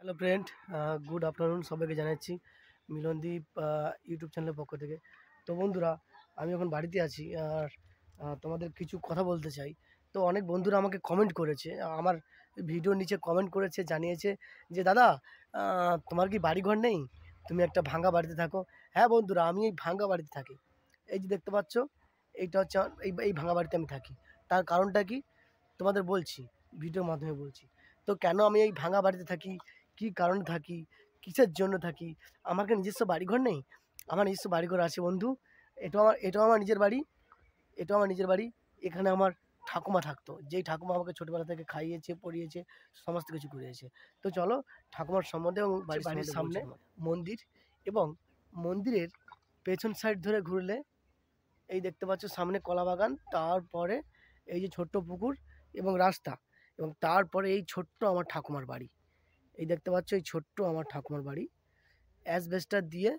Hello friend, good afternoon সবাইকে জানাচ্ছি Milandeep YouTube চ্যানেলের পক্ষ থেকে। তো বন্ধুরা, আমি এখন বাড়িতে আছি আর তোমাদের কিছু কথা বলতে চাই। তো অনেক বন্ধুরা আমাকে কমেন্ট করেছে, আমার ভিডিওর নিচে কমেন্ট করেছে, জানিয়েছে যে দাদা তোমার কি বাড়িঘর নেই, তুমি একটা ভাঙা বাড়িতে থাকো। হ্যাঁ বন্ধুরা, আমি এই ভাঙা বাড়িতে থাকি। এই যে দেখতে পাচ্ছ, এইটা হচ্ছে এই ভাঙা বাড়িতে আমি থাকি। তার কারণটা কি তোমাদের বলছি, ভিডিওর মাধ্যমে বলছি। তো কেন আমি এই ভাঙা বাড়িতে থাকি, কী কারণে থাকি, কিসের জন্য থাকি। আমার কি নিজস্ব বাড়িঘর নেই? আমার নিজস্ব বাড়িঘর আছে বন্ধু। এটাও আমার নিজের বাড়ি। এটাও আমার নিজের বাড়ি। এখানে আমার ঠাকুমা থাকতো, যেই ঠাকুমা আমাকে ছোটোবেলা থেকে খাইয়েছে, পড়িয়েছে, সমস্ত কিছু করিয়েছে। তো চলো ঠাকুমার সম্বন্ধে এবং বাড়ির সামনে মন্দির, এবং মন্দিরের পেছন সাইড ধরে ঘুরলে এই দেখতে পাচ্ছ সামনে কলা বাগান, তারপরে এই যে ছোট্ট পুকুর এবং রাস্তা, এবং তারপরে এই ছোট্ট আমার ঠাকুমার বাড়ি। এই দেখতে পাচ্ছ এই ছোট্ট আমার ঠাকুমার বাড়ি, অ্যাসবেস্টার দিয়ে,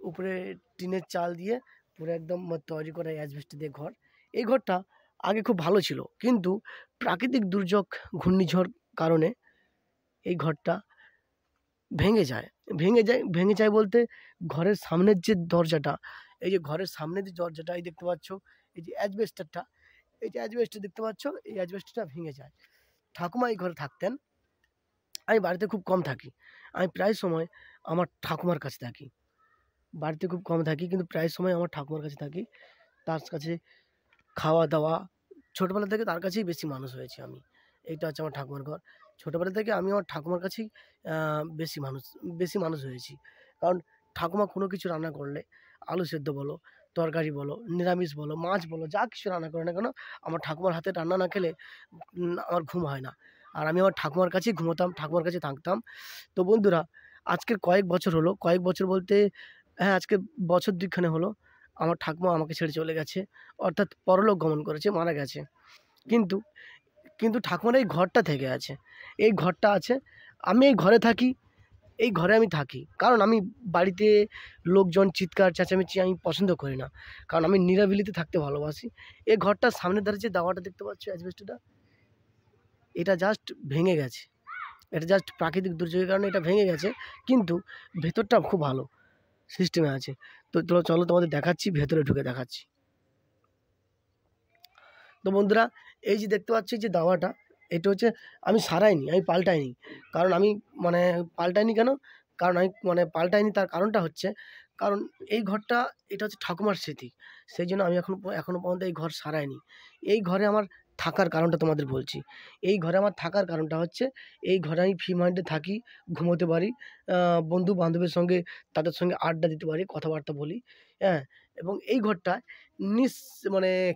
উপরে টিনের চাল দিয়ে পুরো একদম তৈরি করা অ্যাসবেস্টার দিয়ে ঘর। এই ঘরটা আগে খুব ভালো ছিল, কিন্তু প্রাকৃতিক দুর্যোগ, ঘূর্ণিঝড় কারণে এই ঘরটা ভেঙে যায় বলতে, ঘরের সামনের যে দরজাটা, এই যে ঘরের সামনের যে দরজাটা এই দেখতে পাচ্ছ, এই যে অ্যাসবেস্টারটা, এই যে অ্যাসবেস্টার দেখতে পাচ্ছ, এই অ্যাসবেস্টারটা ভেঙে যায়। ঠাকুমা এই ঘরে থাকতেন। আমি বাড়িতে খুব কম থাকি। আমি প্রায় সময় আমার ঠাকুমার কাছে থাকি। বাড়িতে খুব কম থাকি, কিন্তু প্রায় সময় আমার ঠাকুমার কাছে থাকি। তার কাছে খাওয়া দাওয়া, ছোটোবেলা থেকে তার কাছেই বেশি মানুষ হয়েছি আমি। এইটা হচ্ছে আমার ঠাকুমার ঘর। ছোটোবেলা থেকে আমি আমার ঠাকুমার কাছেই বেশি মানুষ হয়েছি। কারণ ঠাকুমা কোনো কিছু রান্না করলে, আলু সেদ্ধ বলো, তরকারি বলো, নিরামিষ বলো, মাছ বলো, যা কিছু রান্না করে না কেন, আমার ঠাকুমার হাতে রান্না না খেলে আমার ঘুম হয় না। আর আমি আমার ঠাকুমার কাছেই ঘুমোতাম, ঠাকুমার কাছে থাকতাম। তো বন্ধুরা, আজকের কয়েক বছর হলো, কয়েক বছর বলতে হ্যাঁ, আজকে বছর ২ খানেক হলো আমার ঠাকুমা আমাকে ছেড়ে চলে গেছে। অর্থাৎ পরলোক গমন করেছে, মারা গেছে। কিন্তু কিন্তু ঠাকুমার এই ঘরটা থেকে আছে। এই ঘরটা আছে। আমি এই ঘরে থাকি, এই ঘরে আমি থাকি। কারণ আমি বাড়িতে লোকজন চিৎকার চেঁচামেচি আমি পছন্দ করি না। কারণ আমি নিরাবিলিতে থাকতে ভালোবাসি। এই ঘরটার সামনের ধারে যে দাওয়াটা দেখতে পাচ্ছ, অ্যাসবেস্টসটা, এটা জাস্ট ভেঙে গেছে। এটা জাস্ট প্রাকৃতিক দুর্যোগের কারণে এটা ভেঙে গেছে। কিন্তু ভেতরটা খুব ভালো সিস্টেমে আছে। তো চলো তোমাদের দেখাচ্ছি, ভেতরে ঢুকে দেখাচ্ছি। তো বন্ধুরা, এই যে দেখতে পাচ্ছি যে দাওয়াটা, এটা হচ্ছে আমি সারাইনি, আমি পাল্টাইনি। কারণ আমি পাল্টাইনি কেন? কারণ আমি পাল্টাইনি, তার কারণটা হচ্ছে, কারণ এই ঘরটা, এটা হচ্ছে ঠাকুমার স্মৃতি। সেই জন্য আমি এখনও পর্যন্ত এই ঘর সারাইনি। এই ঘরে আমার থাকার কারণটা তোমাদের বলছি। এই ঘরে আমার থাকার কারণটা হচ্ছে, এই ঘরে আমি ফ্রি মাইন্ডে থাকি, ঘুমোতে পারি, বন্ধু-বান্ধবের সঙ্গে, তাদের সঙ্গে আড্ডা দিতে পারি, কথাবার্তা বলি, হ্যাঁ? এবং এই ঘরটায় নিস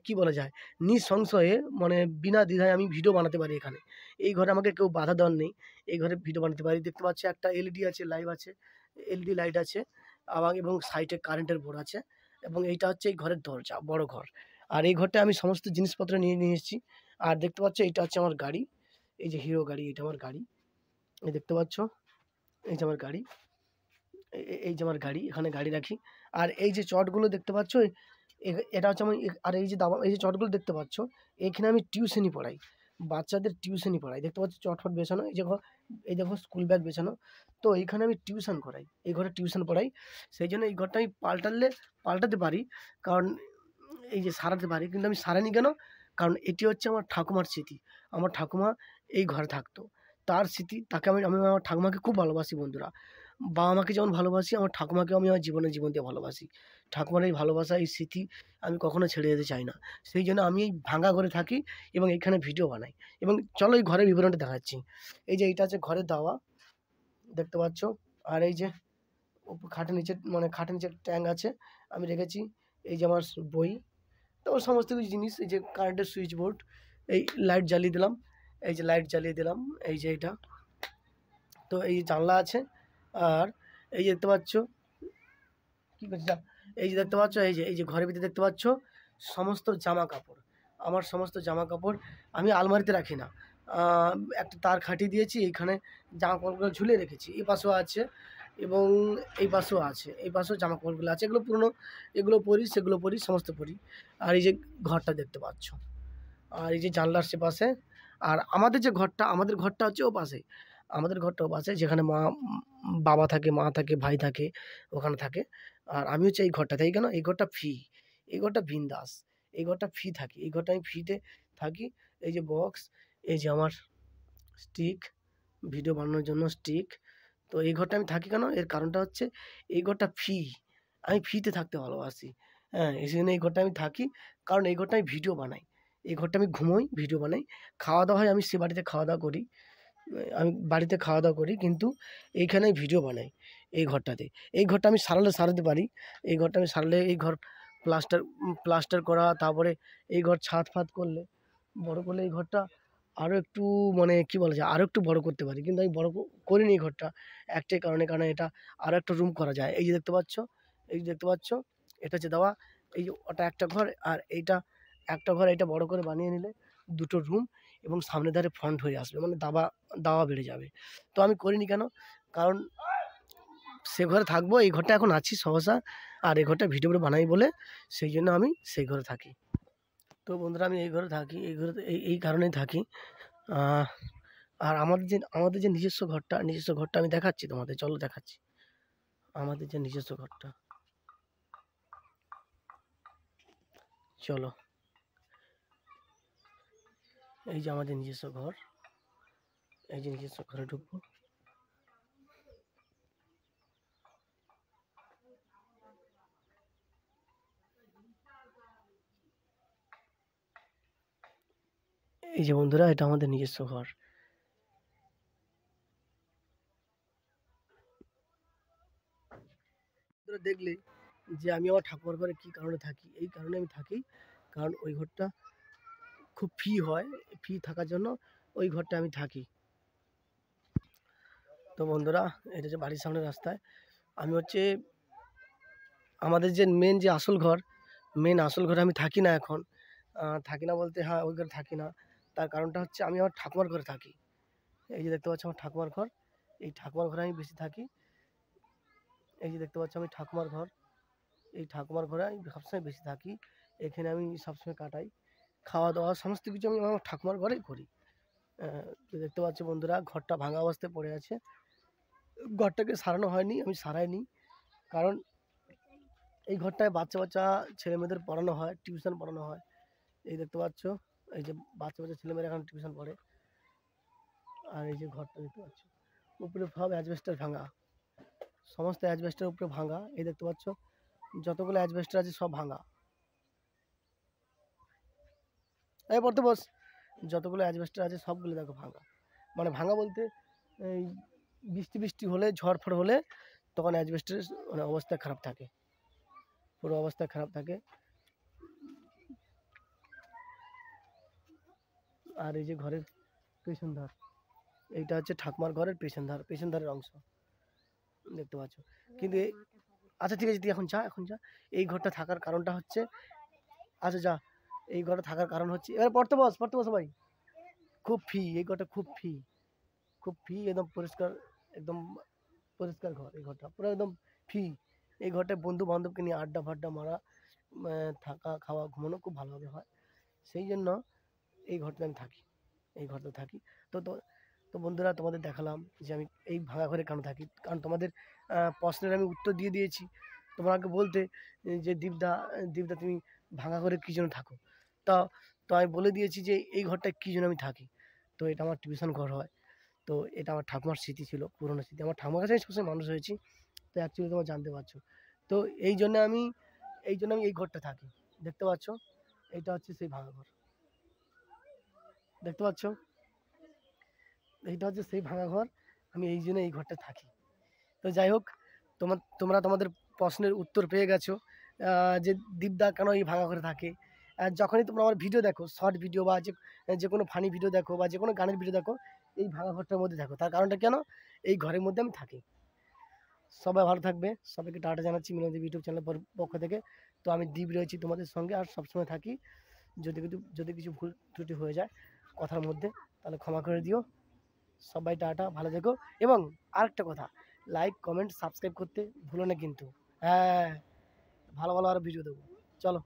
কি বলা যায়? নিঃসংশয়ে, বিনা দ্বিধায় আমি ভিডিও বানাতে পারি এখানে। এই ঘরে আমাকে কেউ বাধা দেওয়ার নেই। এই ঘরে ভিডিও বানাতে পারি। দেখতে পাচ্ছি একটা এলইডি আছে, লাইভ আছে, এলইডি লাইট আছে, এবং সাইডে কারেন্টের বোর্ড আছে, এবং এইটা হচ্ছে এই ঘরের দরজা, বড় ঘর। আর এই ঘরটায় আমি সমস্ত জিনিসপত্র নিয়ে এসেছি। আর দেখতে পাচ্ছ, এইটা হচ্ছে আমার গাড়ি। এই যে হিরো গাড়ি, এটা আমার গাড়ি। এই দেখতে পাচ্ছ, এই যে আমার গাড়ি। এই যে আমার গাড়ি, এখানে গাড়ি রাখি। আর এই যে চটগুলো দেখতে পাচ্ছ, এটা হচ্ছে আমার। আর এই যে চটগুলো দেখতে পাচ্ছ, এখানে আমি টিউশনি পড়াই, বাচ্চাদের টিউশনি পড়াই। দেখতে পাচ্ছ চট-ফট বেছানো, এই দেখো স্কুল ব্যাগ বেছানো। তো এইখানে আমি টিউশন করাই, এই ঘরে টিউশন পড়াই। সেই জন্য এই ঘরটা আমি পাল্টাতে পারি, কারণ এই যে সারাতে পারি, কিন্তু আমি সারাইনি কেন? কারণ এটি হচ্ছে আমার ঠাকুমার স্মৃতি। আমার ঠাকুমা এই ঘরে থাকতো। তার স্মৃতি, তাকে আমি আমি আমার ঠাকুমাকে খুব ভালোবাসি বন্ধুরা। বাবা-মাকে যেমন ভালোবাসি, আমার ঠাকুমাকেও আমি আমার জীবন দিয়ে ভালোবাসি। ঠাকুমার এই ভালোবাসা, এই স্মৃতি আমি কখনো ছেড়ে যেতে চাই না। সেই জন্য আমি এই ভাঙা ঘরে থাকি এবং এখানে ভিডিও বানাই। এবং চলো এই ঘরের বিবরণটা দেখাচ্ছি। এই যে এইটা হচ্ছে ঘরের দাওয়া, দেখতে পাচ্ছ। আর এই যে খাটের নিচে ট্যাঙ্ক আছে, আমি রেখেছি। এই যে আমার বই, তারপর সমস্ত কিছু জিনিস, এই যে কারেন্টের সুইচ বোর্ড, এই লাইট জ্বালিয়ে দিলাম, এই যে লাইট জ্বালিয়ে দিলাম, এই যে এটা। তো এই জানলা আছে। আর এই যে দেখতে পাচ্ছ, কী করছিস? এই যে দেখতে পাচ্ছ, এই যে ঘরের ভিতরে দেখতে পাচ্ছ সমস্ত জামা কাপড়। আমার সমস্ত জামা কাপড় আমি আলমারিতে রাখি না। একটা তার খাটিয়ে দিয়েছি, এইখানে জামা কাপড়গুলো ঝুলিয়ে রেখেছি। এই পাশেও আছে, এবং এই পাশেও আছে, এই পাশেও জামা কাপড়গুলো আছে। এগুলো পুরনো, এগুলো পরি, সেগুলো পরি, সমস্ত পরি। আর এই যে ঘরটা দেখতে পাচ্ছ, আর এই যে জানলার সে পাশে। আর আমাদের ঘরটা হচ্ছে ও পাশে। আমাদের ঘরটা পাশে, যেখানে বাবা থাকে, মা থাকে, ভাই থাকে, ওখানে থাকে। আর আমি হচ্ছে এই ঘরটাতে। এই কেন? এই ঘরটা ফ্রি, এই ঘরটা বিন্দাস, এই ঘরটা ফ্রি থাকি, এই ঘরটা আমি ফ্রিতে থাকি। এই যে বক্স, এই যে আমার স্টিক, ভিডিও বানানোর জন্য স্টিক। তো এই ঘরটা আমি থাকি কেন? এর কারণটা হচ্ছে এই ঘরটা ফ্রি। আমি ফ্রিতে থাকতে ভালোবাসি। হ্যাঁ, এই জন্য এই ঘরটা আমি থাকি। কারণ এই ঘরটা আমি ভিডিও বানাই। এই ঘরটা আমি ঘুমোই, ভিডিও বানাই। খাওয়া-দাওয়া হয়, আমি সে বাড়িতে খাওয়া-দাওয়া করি। আমি বাড়িতে খাওয়া-দাওয়া করি, কিন্তু এইখানে আমি ভিডিও বানাই এই ঘরটাতে। এই ঘরটা আমি সারালে সারাতে পারি। এই ঘরটা আমি সারলে, এই ঘর প্লাস্টার করা, তারপরে এই ঘর ছাদ-ফাদ করলে, বড় করলে এই ঘরটা আরও একটু, মানে কি বলা যায়, আরও একটু বড় করতে পারি। কিন্তু আমি বড় করিনি এই ঘরটা একটাই কারণে, কারণ এটা আরও একটা রুম করা যায়। এই যে দেখতে পাচ্ছ, এই যে দেখতে পাচ্ছ, এটা হচ্ছে দেওয়া। এই যে ওটা একটা ঘর, আর এইটা একটা ঘর। এটা বড় করে বানিয়ে নিলে ২ টো রুম এবং সামনের ধারে ফ্রন্ট হয়ে আসবে, মানে দাওয়া বেড়ে যাবে। তো আমি করিনি কেন? কারণ সে ঘরে থাকবো, এই ঘরটা এখন আছি সহসা, আর এই ঘরটা ভিডিও করে বানাই বলে সেই জন্য আমি সেই ঘরে থাকি। তো বন্ধুরা, আমি এই ঘরে থাকি, এই ঘরে এই কারণেই থাকি। আহ, আর আমাদের যে নিজস্ব ঘরটা আমি দেখাচ্ছি তোমাদের, চলো দেখাচ্ছি আমাদের যে নিজস্ব ঘরটা। চলো, এই যে আমাদের নিজস্ব ঘর, এই যে নিজস্ব ঘরে ঢুকবো। এই যে বন্ধুরা, এটা আমাদের নিজস্ব ঘর। বন্ধুরা, দেখলে যে আমি আমার ঠাকুমার ঘরে কী কারণে থাকি? এই কারণে আমি থাকি, কারণ ওই ঘরটা খুব ফ্রি হয়। ফ্রি থাকার জন্য ওই ঘরটা আমি থাকি। তো বন্ধুরা, এটা হচ্ছে বাড়ির সামনের রাস্তায়। আমি হচ্ছে আমাদের যে মেন আসল ঘরে আমি থাকি না এখন। থাকি না বলতে, হ্যাঁ, ওই ঘরে থাকি না। তার কারণটা হচ্ছে আমি আমার ঠাকুমার ঘরে থাকি। এই যে দেখতে পাচ্ছ আমার ঠাকুমার ঘর, এই ঠাকুমার ঘরে আমি বেশি থাকি। এই যে দেখতে পাচ্ছ আমি ঠাকুমার ঘর, এই ঠাকুমার ঘরে আমি সবসময় বেশি থাকি। এখানে আমি সবসময় কাটাই। খাওয়া-দাওয়া সমস্ত কিছু আমি আমার ঠাকুমার ঘরেই করি। তো দেখতে পাচ্ছ বন্ধুরা, ঘরটা ভাঙা অবস্থায় পড়ে আছে। ঘরটাকে সারানো হয়নি, আমি সারাইনি। কারণ এই ঘরটায় বাচ্চা ছেলেমেয়েদের পড়ানো হয়, টিউশন পড়ানো হয়। এই দেখতে পাচ্ছ, এই যে বাচ্চা ছেলেমেয়েরা এখন টিউশন পড়ে। আর এই যে ঘরটা দেখতে পাচ্ছ, উপরে সব অ্যাজবেস্টার ভাঙা, সমস্ত অ্যাজবেস্টার উপরে ভাঙা। এই দেখতে পাচ্ছ, যতগুলো অ্যাজবেস্টার আছে সব ভাঙা। এই পড়তে বস। যতগুলো অ্যাজবেস্টার আছে সবগুলো দেখো ভাঙা। মানে ভাঙা বলতে, এই বৃষ্টি হলে, ঝড়-ফড় হলে তখন অ্যাজবেস্টারের মানে অবস্থা খারাপ থাকে, পুরো অবস্থা খারাপ থাকে। আর এই যে ঘরের পেছন ধার, এইটা হচ্ছে ঠাকুমার ঘরের পেছন ধারের অংশ, দেখতে পাচ্ছ। কিন্তু আচ্ছা ঠিক আছে, তুই এখন যা। এই ঘরটা থাকার কারণটা হচ্ছে, আচ্ছা যা, এই ঘরটা থাকার কারণ হচ্ছে, এবার পড়তে বস ভাই। খুব ফ্রি, এই ঘরটা খুব ফ্রি, খুব ফ্রি, একদম পরিষ্কার, একদম পরিষ্কার ঘর। এই ঘরটা পুরো একদম ফ্রি। এই ঘরটায় বন্ধু বান্ধবকে নিয়ে আড্ডা ফাড্ডা মারা, থাকা, খাওয়া, ঘুমানো খুব ভালোভাবে হয়। সেই জন্য এই ঘরটাতে আমি থাকি, এই ঘরটাতে থাকি। তো তো তো বন্ধুরা, তোমাদের দেখালাম যে আমি এই ভাঙা ঘরে কেন থাকি। কারণ তোমাদের প্রশ্নের আমি উত্তর দিয়ে দিয়েছি। তোমরা আগে বলতে যে দীপদা তুমি ভাঙা ঘরে কী জন্য থাকো? তা তো আমি বলে দিয়েছি যে এই ঘরটায় কী জন্য আমি থাকি। তো এটা আমার টিউশন ঘর হয়। তো এটা আমার ঠাকুমার স্মৃতি ছিল, পুরনো স্মৃতি। আমার ঠাকুমার কাছে আমি সবসময় মানুষ হয়েছি। তো অ্যাকচুয়ালি তোমরা জানতে পারছো। তো এই জন্য আমি এই ঘরটা থাকি। দেখতে পাচ্ছ? এইটা হচ্ছে সেই ভাঙা ঘর। দেখতে পাচ্ছ? এইটা হচ্ছে সেই ভাঙা ঘর। আমি এই জন্য এই ঘরটায় থাকি। তো যাই হোক, তোমরা তোমাদের প্রশ্নের উত্তর পেয়ে গেছো, যে দীপদা কেন এই ভাঙা ঘরে থাকে। যখনই তোমরা আমার ভিডিও দেখো, শর্ট ভিডিও বা যে কোনো ফানি ভিডিও দেখো বা যে কোনো গানের ভিডিও দেখো, এই ভাঙা ঘরটার মধ্যে দেখো। তার কারণটা কেন? এই ঘরের মধ্যে আমি থাকি। সবাই ভালো থাকবে। সবাইকে টাটা জানাচ্ছি মিলনদীপ ইউটিউব চ্যানেলের পক্ষ থেকে। তো আমি দীপ রয়েছি তোমাদের সঙ্গে, আর সবসময় থাকি। যদি কিছু ভুল ত্রুটি হয়ে যায় কথার মধ্যে, তাহলে ক্ষমা করে দিও। সবাই টাটা, ভালো থেকো। এবং আরেকটা কথা, লাইক, কমেন্ট, সাবস্ক্রাইব করতে ভুলো না কিন্তু। হ্যাঁ, ভালো আরও ভিডিও দেবো। চলো।